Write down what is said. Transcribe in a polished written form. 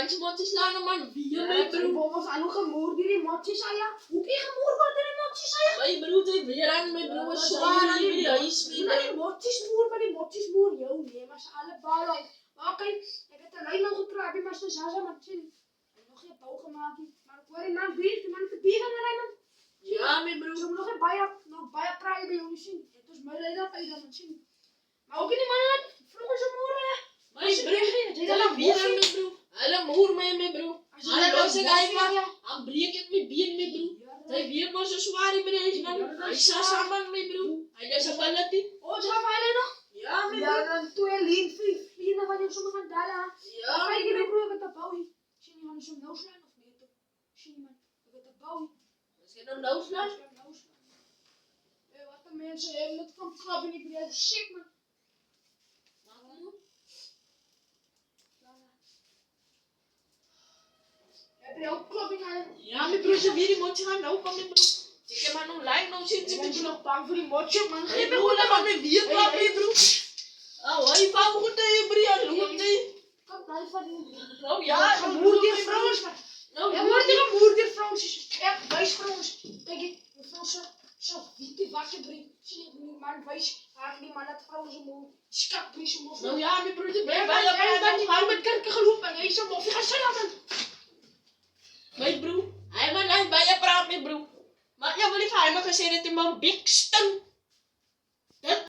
Hans motjes lang man. Wie Ja, broer? volgens aan hoe gemoer die motjes aan ja. Hoe kan je gemoer worden die motjes aan ja? Mijn broer zei weer aan mijn broer. Ja, Zwaar aan die die huis. Maar die motjes moer, maar die motjes moer jou nee, maar ze alle ballen. Maar kijk, ik heb de lijn nog gekraakt, maar ze zagen maar chillen. Nog geen bouw gemaakt, maar ik hoor die man weer, die man te bieren naar hij man. Ja, mijn broer. Ze nog een baie kraai bij jullie zien. Het is mijn leider bij dat zien. Maar ook in die mannen, vroeger ze moer ja. Mijn broer. Ze Hij weer aan mijn broer. Hij moer mij mijn broer. Hij los ik even. Hij breekt het met bier mijn broer. Hij weer maar zo zwaar in mijn man. Hij staat samen mijn broer. Hij is een ballet. Oh, ze gaan alleen nog. Ja, mijn broer. Ja, dan toen je leent, vliegen dan van je sommige van daar. Ja, Kijk, je broer, ik heb dat bouwen. Zie je, gaan ze nou slaan of niet? Zie je, man, ik heb dat bouwen. Is het nou slaan? Wat de mensen hebben, dat kan klappen niet meer. Shit, man. Heb je ook klopping aan? Ja, mijn broer, ze weer die motje gaan lopen, mijn broer. Ik heb maar nog lijn, nou zit ze Ik met ben broer. nog bang voor die motje, man. Geef me goed aan mijn bier, klap, mijn broer. Oh, hij valt goed in je broer, loopt hij. Kom, nou, van die. Nou ja, Een moer die vrouw is, man. Nou, Ja, maar die moer die vrouw is. Echt, wijs vrouw is. Kijk, die vrouw zo wit die wakker brengt. Zie je, die man wijs. Haar die man dat vrouw is een moer. Skat, brengt ze moer. nou ja, mijn broer, ik ben Ja, bij maar jij je bent die met kerken gelopen en hij is zo moe. Ga zo laten. mijn broer. Hij maar niet bij je praat, mijn broer. Maar ja, wil ik hij maar gezegd dat hij mijn bik stunk.